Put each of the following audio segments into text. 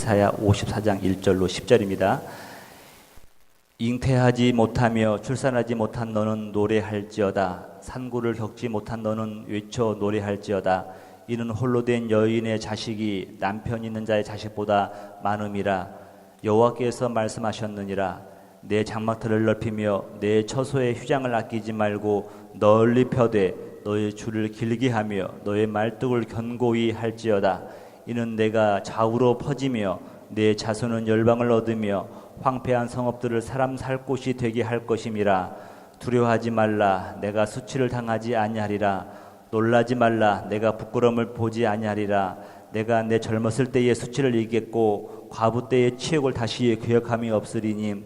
이사야 54장 1절로 10절입니다. 잉태하지 못하며 출산하지 못한 너는 노래할지어다. 산고를 겪지 못한 너는 외쳐 노래할지어다. 이는 홀로 된 여인의 자식이 남편 있는 자의 자식보다 많음이라. 여호와께서 말씀하셨느니라. 내 장막틀을 넓히며 내 처소의 휴장을 아끼지 말고 널리 펴되 너의 줄을 길게 하며 너의 말뚝을 견고히 할지어다. 이는 내가 좌우로 퍼지며 내 자손은 열방을 얻으며 황폐한 성읍들을 사람 살 곳이 되게 할 것임이라. 두려워하지 말라. 내가 수치를 당하지 아니하리라. 놀라지 말라. 내가 부끄러움을 보지 아니하리라. 내가 내 젊었을 때의 수치를 이겼고 과부 때의 치욕을 다시 기억함이 없으리니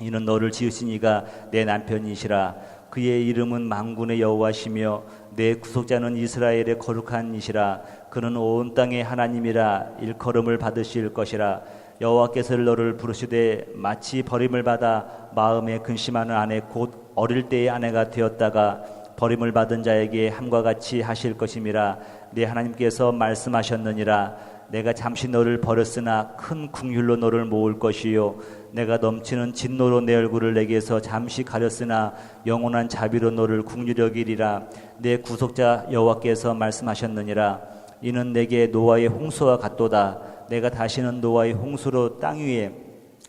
이는 너를 지으신 이가 내 남편이시라. 그의 이름은 만군의 여호와시며 내 구속자는 이스라엘의 거룩한 이시라. 그는 온 땅의 하나님이라. 일컬음을 받으실 것이라. 여호와께서 너를 부르시되 마치 버림을 받아 마음에 근심하는 아내 곧 어릴 때의 아내가 되었다가 버림을 받은 자에게 함과 같이 하실 것임이라. 내 하나님께서 말씀하셨느니라. 내가 잠시 너를 버렸으나 큰 긍휼로 너를 모을 것이요 내가 넘치는 진노로 내 얼굴을 내게서 잠시 가렸으나 영원한 자비로 너를 긍휼히 여기리라. 내 구속자 여호와께서 말씀하셨느니라. 이는 내게 노아의 홍수와 같도다. 내가 다시는 노아의 홍수로 땅 위에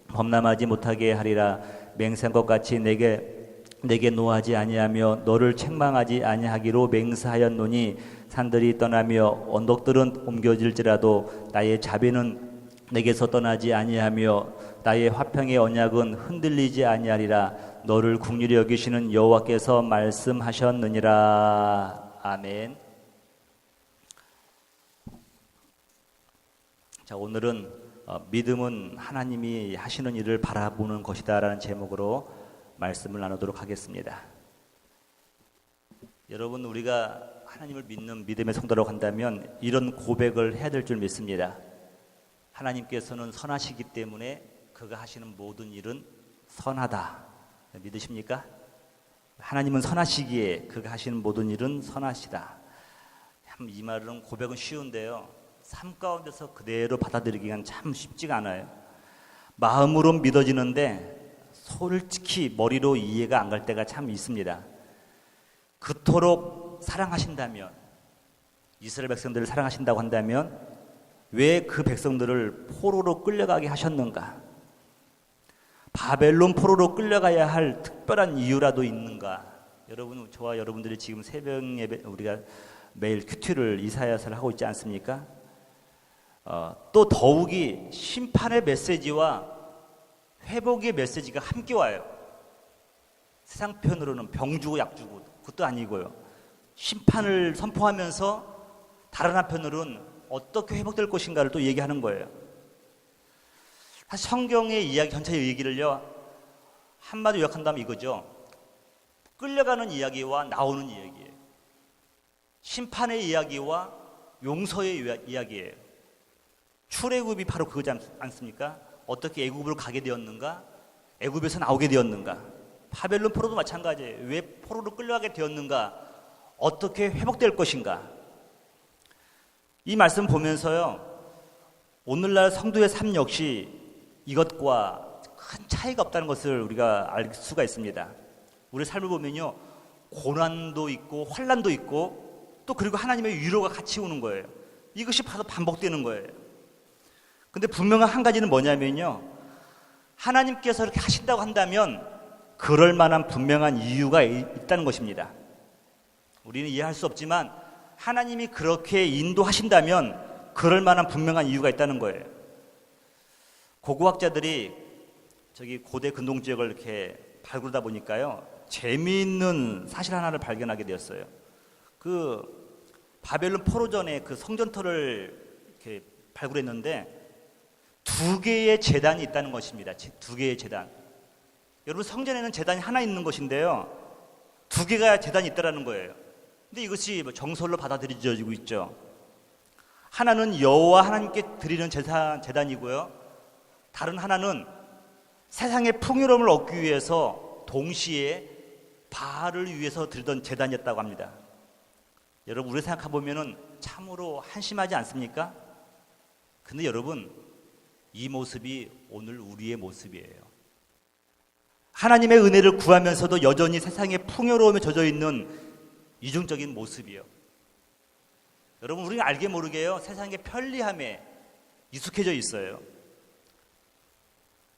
범람하지 못하게 하리라. 맹세한 것 같이 내게 노하지 아니하며 너를 책망하지 아니하기로 맹세하였노니 산들이 떠나며 언덕들은 옮겨질지라도 나의 자비는 내게서 떠나지 아니하며 나의 화평의 언약은 흔들리지 아니하리라. 너를 긍휼히 여기시는 여호와께서 말씀하셨느니라. 아멘. 자, 오늘은 믿음은 하나님이 하시는 일을 바라보는 것이다라는 제목으로 말씀을 나누도록 하겠습니다. 여러분, 우리가 하나님을 믿는 믿음의 성도라고 한다면 이런 고백을 해야 될 줄 믿습니다. 하나님께서는 선하시기 때문에 그가 하시는 모든 일은 선하다. 믿으십니까? 하나님은 선하시기에 그가 하시는 모든 일은 선하시다. 참 이 말은 고백은 쉬운데요, 삶 가운데서 그대로 받아들이기가 참 쉽지가 않아요. 마음으로 믿어지는데 솔직히 머리로 이해가 안 갈 때가 참 있습니다. 그토록 사랑하신다면, 이스라엘 백성들을 사랑하신다고 한다면 왜 그 백성들을 포로로 끌려가게 하셨는가? 바벨론 포로로 끌려가야 할 특별한 이유라도 있는가? 여러분, 저와 여러분들이 지금 새벽 예배 우리가 매일 큐티를 이사야서를 하고 있지 않습니까? 또 더욱이 심판의 메시지와 회복의 메시지가 함께 와요. 세상 편으로는 병 주고 약 주고 그것도 아니고요. 심판을 선포하면서 다른 한편으로는 어떻게 회복될 것인가를 또 얘기하는 거예요. 사실 성경의 이야기 전체의 얘기를요, 한마디로 요약한다면 이거죠. 끌려가는 이야기와 나오는 이야기예요. 심판의 이야기와 용서의 이야기예요. 출애굽이 바로 그거지 않습니까? 어떻게 애굽으로 가게 되었는가? 애굽에서 나오게 되었는가? 바벨론 포로도 마찬가지예요. 왜 포로로 끌려가게 되었는가? 어떻게 회복될 것인가? 이 말씀 보면서요, 오늘날 성도의 삶 역시 이것과 큰 차이가 없다는 것을 우리가 알 수가 있습니다. 우리 삶을 보면요, 고난도 있고 환난도 있고 또 그리고 하나님의 위로가 같이 오는 거예요. 이것이 바로 반복되는 거예요. 근데 분명한 한 가지는 뭐냐면요, 하나님께서 이렇게 하신다고 한다면 그럴 만한 분명한 이유가 있다는 것입니다. 우리는 이해할 수 없지만 하나님이 그렇게 인도하신다면 그럴 만한 분명한 이유가 있다는 거예요. 고고학자들이 저기 고대 근동 지역을 이렇게 발굴하다 보니까요, 재미있는 사실 하나를 발견하게 되었어요. 그 바벨론 포로전에 그 성전터를 이렇게 발굴했는데 2개의 제단이 있다는 것입니다. 2개의 제단. 여러분, 성전에는 제단이 하나 있는 것인데요, 2개가 제단이 있다는 거예요. 근데 이것이 정설로 받아들여지고 있죠. 하나는 여호와 하나님께 드리는 제단이고요, 다른 하나는 세상의 풍요로움을 얻기 위해서 동시에 바알을 위해서 드리던 제단이었다고 합니다. 여러분, 우리 생각해보면 참으로 한심하지 않습니까? 근데 여러분, 이 모습이 오늘 우리의 모습이에요. 하나님의 은혜를 구하면서도 여전히 세상의 풍요로움에 젖어 있는 이중적인 모습이요. 여러분, 우리가 알게 모르게요, 세상의 편리함에 익숙해져 있어요.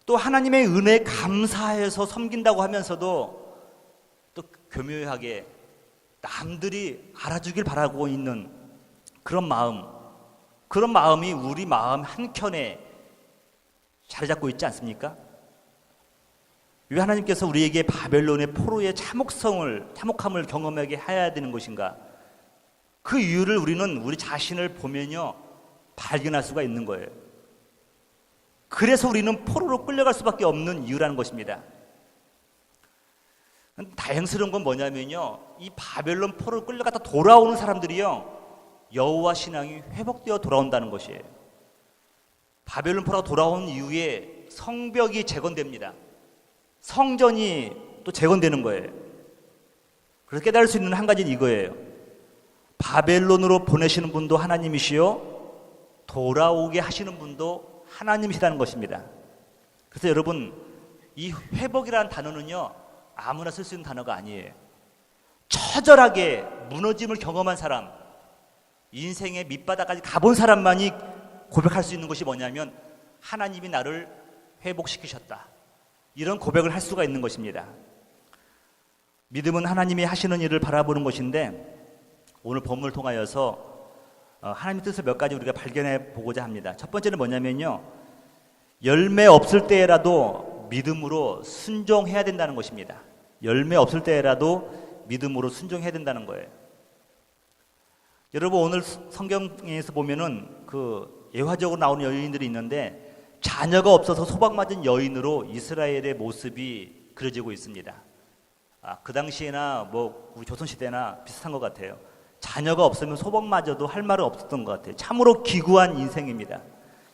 또 하나님의 은혜에 감사해서 섬긴다고 하면서도 또 교묘하게 남들이 알아주길 바라고 있는 그런 마음이 우리 마음 한켠에 자리 잡고 있지 않습니까? 왜 하나님께서 우리에게 바벨론의 포로의 참혹함을 경험하게 해야 되는 것인가? 그 이유를 우리는 우리 자신을 보면요, 발견할 수가 있는 거예요. 그래서 우리는 포로로 끌려갈 수밖에 없는 이유라는 것입니다. 다행스러운 건 뭐냐면요, 이 바벨론 포로로 끌려갔다 돌아오는 사람들이요, 여호와 신앙이 회복되어 돌아온다는 것이에요. 바벨론 포로가 돌아온 이후에 성벽이 재건됩니다. 성전이 또 재건되는 거예요. 그래서 깨달을 수 있는 한 가지는 이거예요. 바벨론으로 보내시는 분도 하나님이시요, 돌아오게 하시는 분도 하나님이시라는 것입니다. 그래서 여러분, 이 회복이라는 단어는요, 아무나 쓸 수 있는 단어가 아니에요. 처절하게 무너짐을 경험한 사람, 인생의 밑바닥까지 가본 사람만이 고백할 수 있는 것이 뭐냐면, 하나님이 나를 회복시키셨다, 이런 고백을 할 수가 있는 것입니다. 믿음은 하나님이 하시는 일을 바라보는 것인데, 오늘 본문을 통하여서 하나님의 뜻을 몇 가지 우리가 발견해 보고자 합니다. 첫 번째는 뭐냐면요, 열매 없을 때라도 믿음으로 순종해야 된다는 것입니다. 열매 없을 때라도 믿음으로 순종해야 된다는 거예요. 여러분, 오늘 성경에서 보면은 그 예화적으로 나오는 여인들이 있는데, 자녀가 없어서 소박맞은 여인으로 이스라엘의 모습이 그려지고 있습니다. 그 당시에나 우리 조선시대나 비슷한 것 같아요. 자녀가 없으면 소박마저도 할 말은 없었던 것 같아요. 참으로 기구한 인생입니다.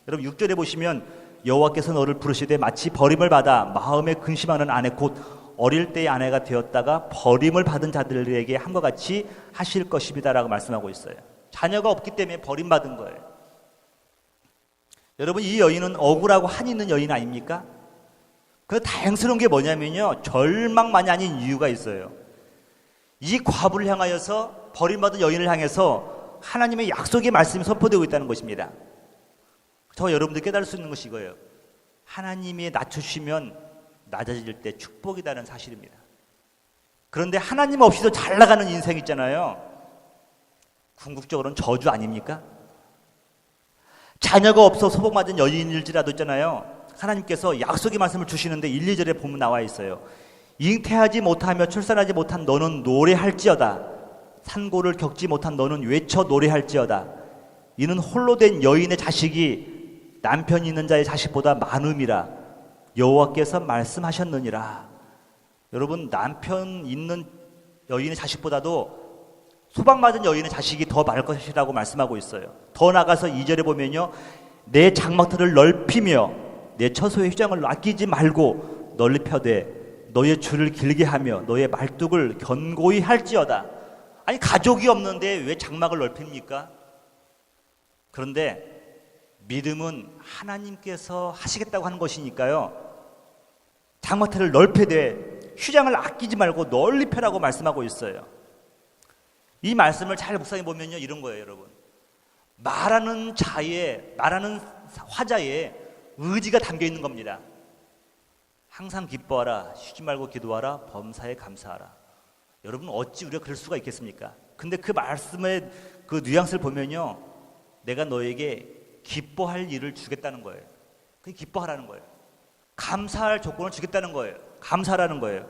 여러분, 6절에 보시면 여호와께서 너를 부르시되 마치 버림을 받아 마음에 근심하는 아내 곧 어릴 때의 아내가 되었다가 버림을 받은 자들에게 함과 같이 하실 것입니다 라고 말씀하고 있어요. 자녀가 없기 때문에 버림받은 거예요. 여러분, 이 여인은 억울하고 한이 있는 여인 아닙니까? 그 다행스러운 게 뭐냐면요, 절망만이 아닌 이유가 있어요. 이 과부를 향하여서, 버림받은 여인을 향해서 하나님의 약속의 말씀이 선포되고 있다는 것입니다. 저 여러분들 깨달을 수 있는 것이 이거예요. 하나님이 낮추시면 낮아질 때 축복이라는 사실입니다. 그런데 하나님 없이도 잘 나가는 인생 있잖아요. 궁극적으로는 저주 아닙니까? 자녀가 없어 소복맞은 여인일지라도 있잖아요. 하나님께서 약속의 말씀을 주시는데 1, 2절에 보면 나와 있어요. 잉태하지 못하며 출산하지 못한 너는 노래할지어다. 산고를 겪지 못한 너는 외쳐 노래할지어다. 이는 홀로 된 여인의 자식이 남편이 있는 자의 자식보다 많음이라 여호와께서 말씀하셨느니라. 여러분, 남편 있는 여인의 자식보다도 소박맞은 여인의 자식이 더 많을 것이라고 말씀하고 있어요. 더 나가서 2절에 보면요, 내 장막들을 넓히며 내 처소의 휘장을 아끼지 말고 널리 펴되 너의 줄을 길게 하며 너의 말뚝을 견고히 할지어다. 아니, 가족이 없는데 왜 장막을 넓힙니까? 그런데 믿음은 하나님께서 하시겠다고 하는 것이니까요, 장막들을 넓히되 휘장을 아끼지 말고 널리 펴라고 말씀하고 있어요. 이 말씀을 잘 묵상해 보면요, 이런 거예요, 여러분. 말하는 화자의 의지가 담겨 있는 겁니다. 항상 기뻐하라, 쉬지 말고 기도하라, 범사에 감사하라. 여러분, 어찌 우리가 그럴 수가 있겠습니까? 근데 그 말씀의 그 뉘앙스를 보면요, 내가 너에게 기뻐할 일을 주겠다는 거예요. 그게 기뻐하라는 거예요. 감사할 조건을 주겠다는 거예요. 감사하라는 거예요.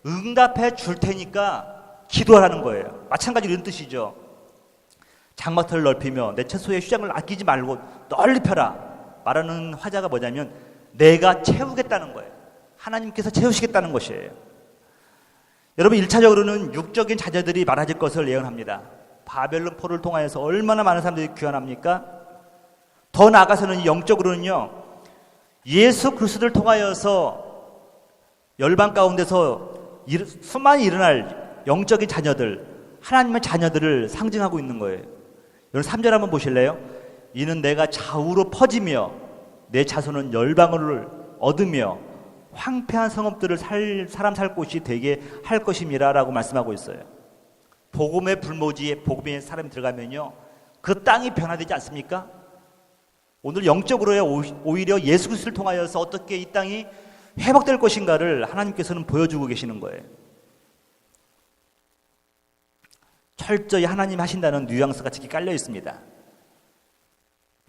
응답해 줄 테니까 기도하라는 거예요. 마찬가지로 이런 뜻이죠. 장막터를 넓히며 내 채소의 휘장을 아끼지 말고 널리 펴라. 말하는 화자가 뭐냐면 내가 채우겠다는 거예요. 하나님께서 채우시겠다는 것이에요. 여러분, 1차적으로는 육적인 자녀들이 많아질 것을 예언합니다. 바벨론 포로를 통하여서 얼마나 많은 사람들이 귀환합니까? 더 나아가서는 영적으로는요, 예수 그리스도를 통하여서 열방 가운데서 수많이 일어날 영적인 자녀들, 하나님의 자녀들을 상징하고 있는 거예요. 여러분, 3절 한번 보실래요? 이는 내가 좌우로 퍼지며 내 자손은 열방을 얻으며 황폐한 성읍들을 사람 살 곳이 되게 할 것임이라 라고 말씀하고 있어요. 복음의 불모지에 복음의 사람이 들어가면요, 그 땅이 변화되지 않습니까? 오늘 영적으로야 오히려 예수 그리스도를 통하여서 어떻게 이 땅이 회복될 것인가를 하나님께서는 보여주고 계시는 거예요. 철저히 하나님 하신다는 뉘앙스가 특히 깔려 있습니다.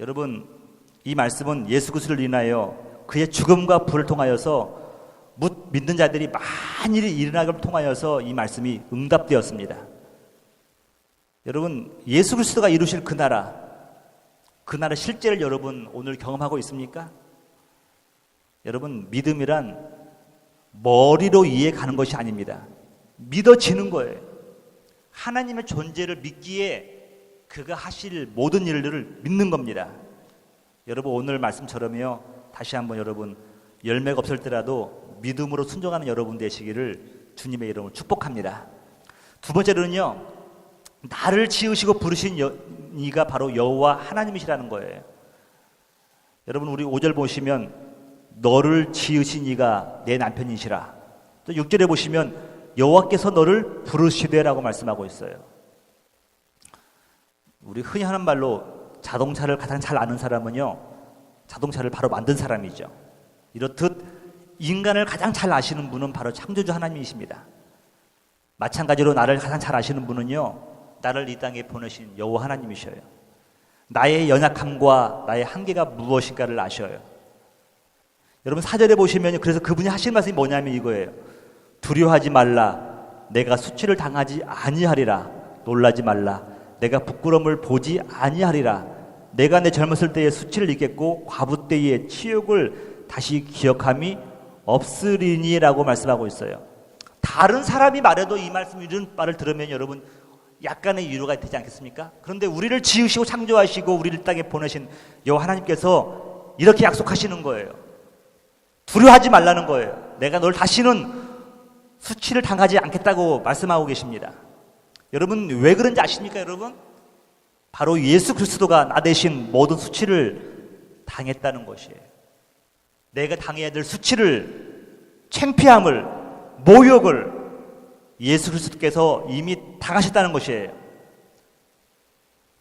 여러분, 이 말씀은 예수 그리스도를 인하여 그의 죽음과 부활을 통하여서 믿는 자들이 많은 일이 일어나기를 통하여서 이 말씀이 응답되었습니다. 여러분, 예수 그리스도가 이루실 그 나라 실제를 여러분 오늘 경험하고 있습니까? 여러분, 믿음이란 머리로 이해가는 것이 아닙니다. 믿어지는 거예요. 하나님의 존재를 믿기에 그가 하실 모든 일들을 믿는 겁니다. 여러분, 오늘 말씀처럼요, 다시 한번 여러분, 열매가 없을 때라도 믿음으로 순종하는 여러분 되시기를 주님의 이름으로 축복합니다. 두 번째로는요, 나를 지으시고 부르신 이가 바로 여호와 하나님이시라는 거예요. 여러분, 우리 5절 보시면 너를 지으신 이가 내 남편이시라. 또 6절에 보시면 여호와께서 너를 부르시되라고 말씀하고 있어요. 우리 흔히 하는 말로 자동차를 가장 잘 아는 사람은요, 자동차를 바로 만든 사람이죠. 이렇듯 인간을 가장 잘 아시는 분은 바로 창조주 하나님이십니다. 마찬가지로 나를 가장 잘 아시는 분은요, 나를 이 땅에 보내신 여호와 하나님이셔요. 나의 연약함과 나의 한계가 무엇인가를 아셔요. 여러분, 4절에 보시면 그래서 그분이 하신 말씀이 뭐냐면 이거예요. 두려워하지 말라. 내가 수치를 당하지 아니하리라. 놀라지 말라. 내가 부끄러움을 보지 아니하리라. 내가 내 젊었을 때의 수치를 잊겠고 과부 때의 치욕을 다시 기억함이 없으리니라고 말씀하고 있어요. 다른 사람이 말해도 이 말씀, 이런 말을 들으면 여러분 약간의 위로가 되지 않겠습니까? 그런데 우리를 지으시고 창조하시고 우리를 땅에 보내신 여호와 하나님께서 이렇게 약속하시는 거예요. 두려워하지 말라는 거예요. 내가 널 다시는 수치를 당하지 않겠다고 말씀하고 계십니다. 여러분, 왜 그런지 아십니까, 여러분? 바로 예수 그리스도가 나 대신 모든 수치를 당했다는 것이에요. 내가 당해야 될 수치를, 창피함을, 모욕을 예수 그리스도께서 이미 당하셨다는 것이에요.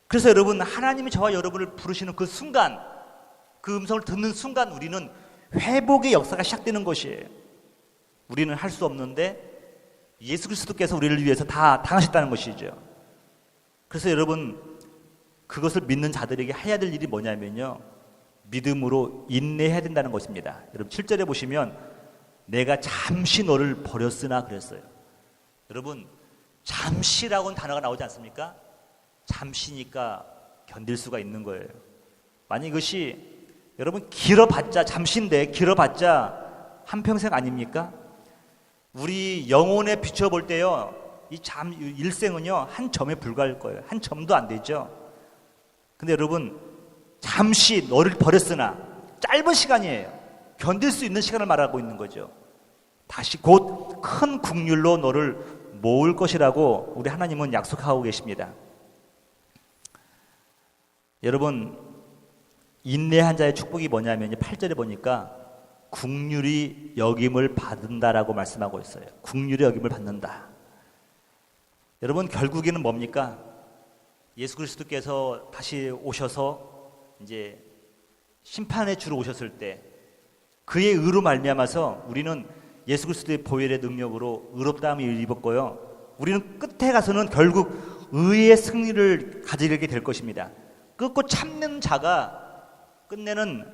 그래서 여러분, 하나님이 저와 여러분을 부르시는 그 순간, 그 음성을 듣는 순간 우리는 회복의 역사가 시작되는 것이에요. 우리는 할 수 없는데 예수 그리스도께서 우리를 위해서 다 당하셨다는 것이죠. 그래서 여러분, 그것을 믿는 자들에게 해야 될 일이 뭐냐면요, 믿음으로 인내해야 된다는 것입니다. 여러분, 7절에 보시면 내가 잠시 너를 버렸으나 그랬어요. 여러분, 잠시라고는 단어가 나오지 않습니까? 잠시니까 견딜 수가 있는 거예요. 만약 이것이 여러분 길어봤자, 잠시인데 길어봤자 한평생 아닙니까? 우리 영혼에 비춰볼 때요, 이 일생은요 한 점에 불과할 거예요. 한 점도 안 되죠. 근데 여러분, 잠시 너를 버렸으나 짧은 시간이에요. 견딜 수 있는 시간을 말하고 있는 거죠. 다시 곧 큰 국률로 너를 모을 것이라고 우리 하나님은 약속하고 계십니다. 여러분, 인내한 자의 축복이 뭐냐면 8절에 보니까 국률이 여김을 받는다라고 말씀하고 있어요. 국률이 여김을 받는다. 여러분, 결국에는 뭡니까? 예수 그리스도께서 다시 오셔서 이제 심판의 주로 오셨을 때 그의 의로 말미암아서 우리는 예수 그리스도의 보혈의 능력으로 의롭다함을 입었고요, 우리는 끝에 가서는 결국 의의 승리를 가지게 될 것입니다. 끊고 참는 자가 끝내는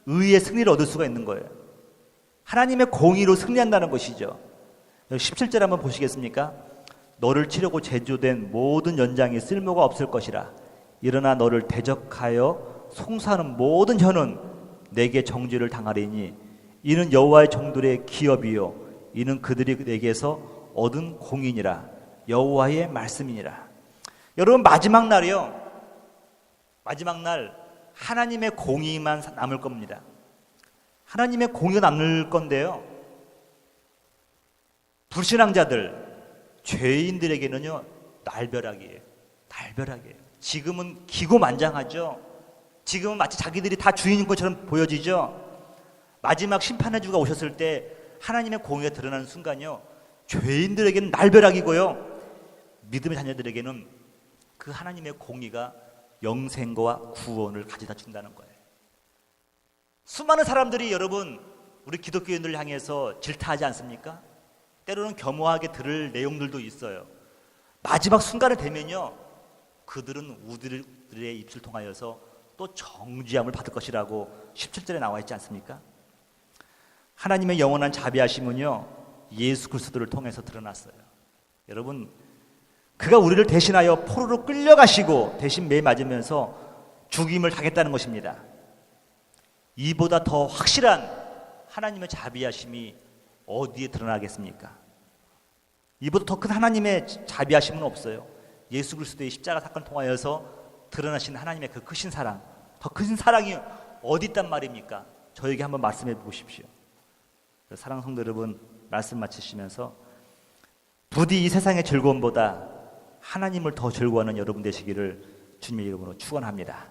의의 승리를 얻을 수가 있는 거예요. 하나님의 공의로 승리한다는 것이죠. 17절 한번 보시겠습니까? 너를 치려고 제조된 모든 연장이 쓸모가 없을 것이라. 일어나 너를 대적하여 송사하는 모든 혀는 내게 정죄를 당하리니 이는 여호와의 종들의 기업이요 이는 그들이 내게서 얻은 공인이라. 여호와의 말씀이니라. 여러분, 마지막 날이요, 마지막 날 하나님의 공의만 남을 겁니다. 하나님의 공의가 남을 건데요, 불신앙자들, 죄인들에게는요 날벼락이에요. 날벼락이에요. 지금은 기고만장하죠. 지금은 마치 자기들이 다 주인인 것처럼 보여지죠. 마지막 심판의 주가 오셨을 때 하나님의 공의가 드러나는 순간요, 죄인들에게는 날벼락이고요, 믿음의 자녀들에게는 그 하나님의 공의가 영생과 구원을 가져다 준다는 거예요. 수많은 사람들이 여러분 우리 기독교인들을 향해서 질타하지 않습니까? 때로는 겸허하게 들을 내용들도 있어요. 마지막 순간이 되면요, 그들은 우리들의 입술 통하여서 또 정죄함을 받을 것이라고 17절에 나와 있지 않습니까? 하나님의 영원한 자비하심은요, 예수 그리스도를 통해서 드러났어요. 여러분, 그가 우리를 대신하여 포로로 끌려가시고 대신 매 맞으면서 죽임을 당했다는 것입니다. 이보다 더 확실한 하나님의 자비하심이 어디에 드러나겠습니까? 이보다 더 큰 하나님의 자비하심은 없어요. 예수 그리스도의 십자가 사건을 통하여서 드러나신 하나님의 그 크신 사랑, 더 큰 사랑이 어디 있단 말입니까? 저에게 한번 말씀해 보십시오. 사랑하는 성도 여러분, 말씀 마치시면서 부디 이 세상의 즐거움보다 하나님을 더 즐거워하는 여러분 되시기를 주님의 이름으로 축원합니다.